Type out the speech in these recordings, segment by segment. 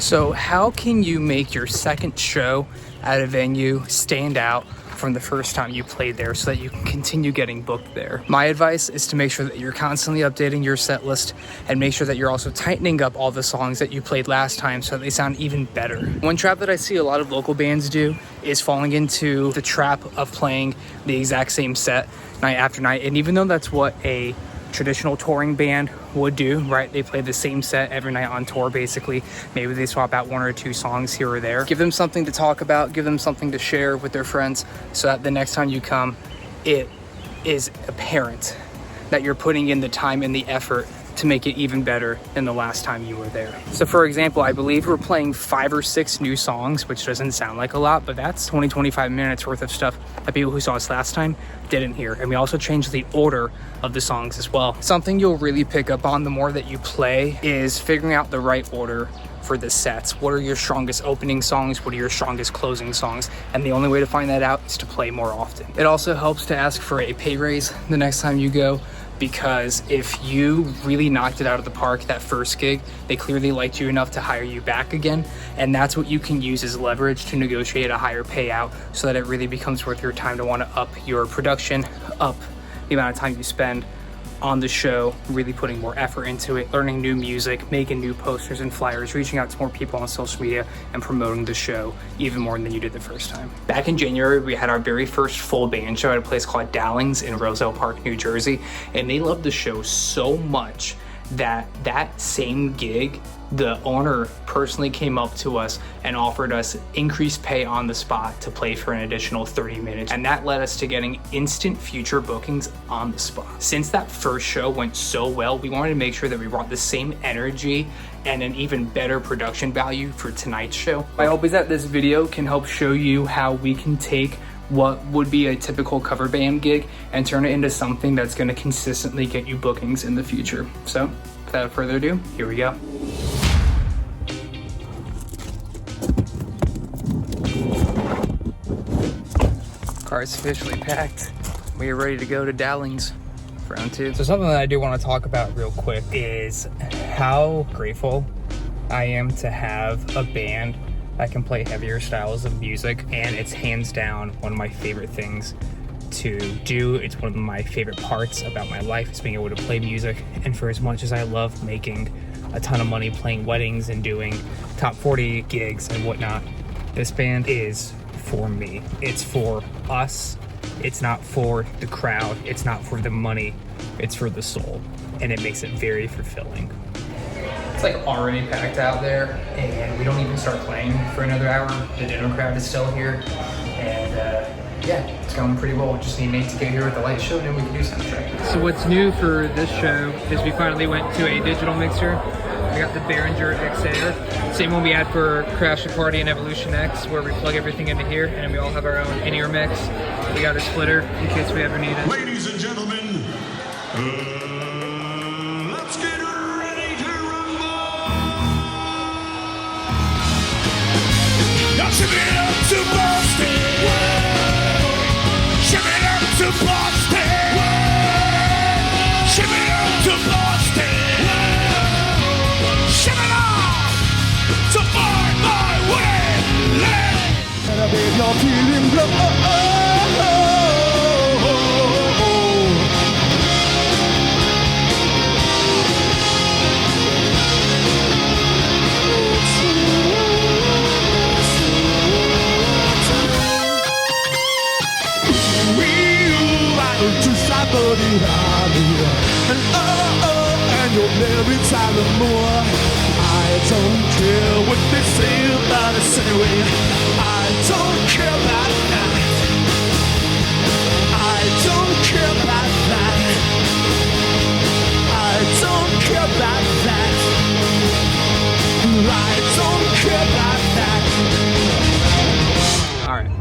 So how can you make your second show at a venue stand out from the first time you played there so that you can continue getting booked there? My advice is to make sure that you're constantly updating your set list and make sure that you're also tightening up all the songs that you played last time so that they sound even better. One trap that I see a lot of local bands do is falling into the trap of playing the exact same set night after night. And even though that's what a traditional touring band would do, right? They play the same set every night on tour, basically. Maybe they swap out one or two songs here or there. Give them something to talk about, give them something to share with their friends so that the next time you come, it is apparent that you're putting in the time and the effort to make it even better than the last time you were there. So for example, I believe we're playing 5 or 6 new songs, which doesn't sound like a lot, but that's 20-25 minutes worth of stuff that people who saw us last time didn't hear. And we also changed the order of the songs as well. Something you'll really pick up on the more that you play is figuring out the right order for the sets. What are your strongest opening songs? What are your strongest closing songs? And the only way to find that out is to play more often. It also helps to ask for a pay raise the next time you go, because if you really knocked it out of the park that first gig, they clearly liked you enough to hire you back again. And that's what you can use as leverage to negotiate a higher payout so that it really becomes worth your time to want to up your production, up the amount of time you spend on the show, really putting more effort into it, learning new music, making new posters and flyers, reaching out to more people on social media, and promoting the show even more than you did the first time. Back in January, we had our very first full band show at a place called Dowling's in Roselle Park, New Jersey, and they loved the show so much that same gig, the owner personally came up to us and offered us increased pay on the spot to play for an additional 30 minutes. And that led us to getting instant future bookings on the spot. Since that first show went so well, we wanted to make sure that we brought the same energy and an even better production value for tonight's show. My hope is that this video can help show you how we can take what would be a typical cover band gig and turn it into something that's going to consistently get you bookings in the future. So without further ado, here we go. Car's officially packed. We are ready to go to Dowling's for round 2. So something that I do want to talk about real quick is how grateful I am to have a band that can play heavier styles of music, and it's hands down one of my favorite things to do. It's one of my favorite parts about my life is being able to play music. And for as much as I love making a ton of money playing weddings and doing top 40 gigs and whatnot, this band is for me. It's for us. It's not for the crowd. It's not for the money. It's for the soul. And it makes it very fulfilling. It's like already packed out there, and we don't even start playing for another hour. The dinner crowd is still here. And yeah, it's going pretty well. We just need Nate to get here with the light show, and then we can do soundtrack. So what's new for this show is we finally went to a digital mixer. We got the Behringer X Air, same one we had for Crash the Party and Evolution X, where we plug everything into here, and then we all have our own in-ear mix. We got a splitter in case we ever need it. Ladies and gentlemen, let's get ready to rumble! Now shimmy it up to Boston! Whoa! Shimmy it up to Boston! Whoa! Shimmy it up to Boston! Shimmy it up to find my way! And babe, you're feeling blue. And and you'll never time more. I don't care what they say about us anyway. I don't care about that. I don't care about that. I don't care about that. I don't care about that. All right.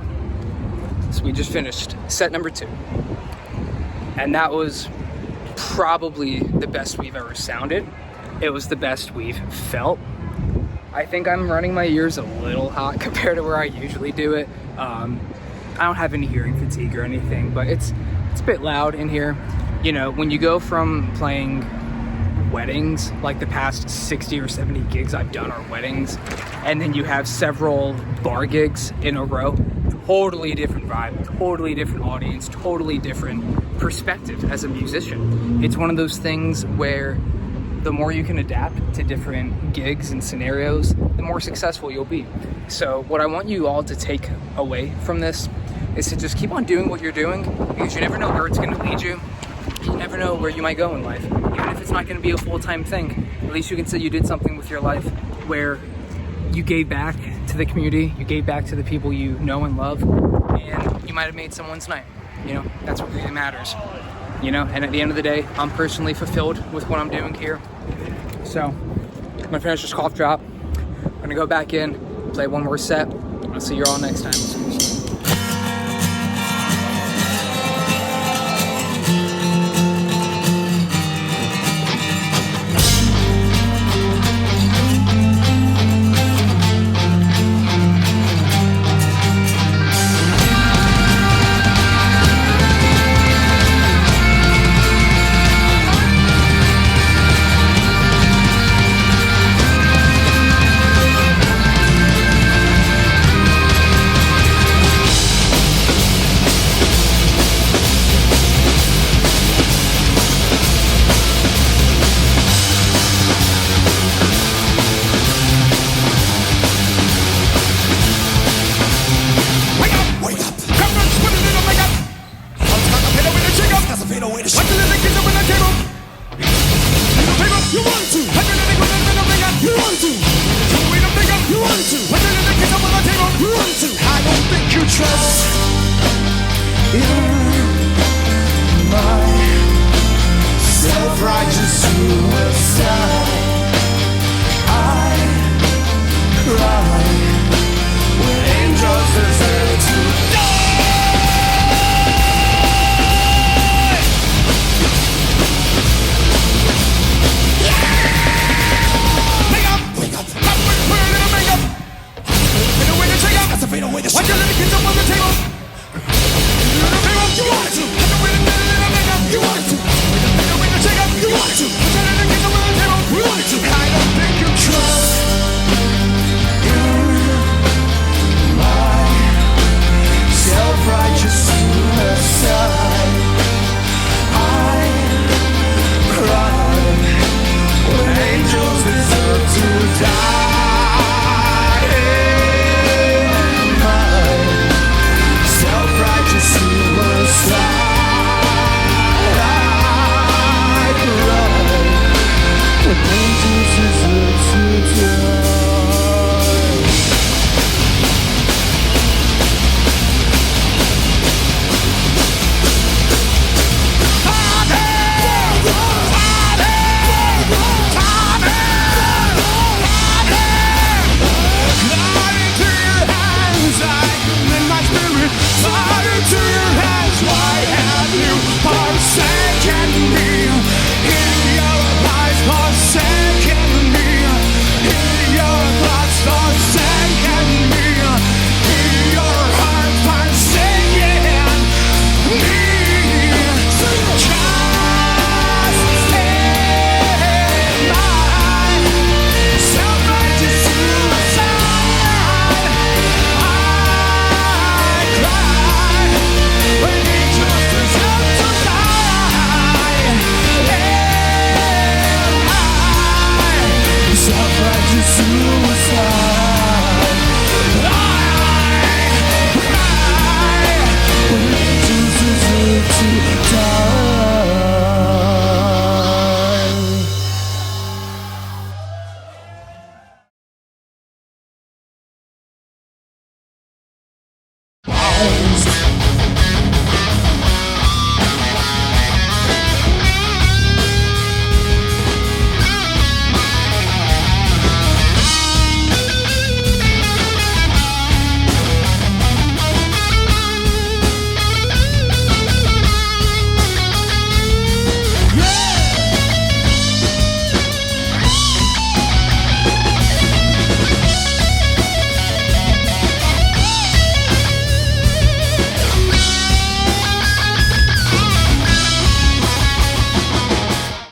So we just finished set number 2. And that was probably the best we've ever sounded. It was the best we've felt. I think I'm running my ears a little hot compared to where I usually do it. I don't have any hearing fatigue or anything, but it's a bit loud in here. You know, when you go from playing weddings, like the past 60 or 70 gigs I've done are weddings, and then you have several bar gigs in a row. Totally different vibe, totally different audience, totally different perspective as a musician. It's one of those things where the more you can adapt to different gigs and scenarios, the more successful you'll be. So what I want you all to take away from this is to just keep on doing what you're doing, because you never know where it's going to lead you. You never know where you might go in life. Even if it's not going to be a full-time thing, at least you can say you did something with your life where you gave back to the community, you gave back to the people you know and love, and you might have made someone's night. You know, that's what really matters. You know, and at the end of the day, I'm personally fulfilled with what I'm doing here. So, I'm gonna finish this cough drop. I'm gonna go back in, play one more set. I'll see you all next time. Bones.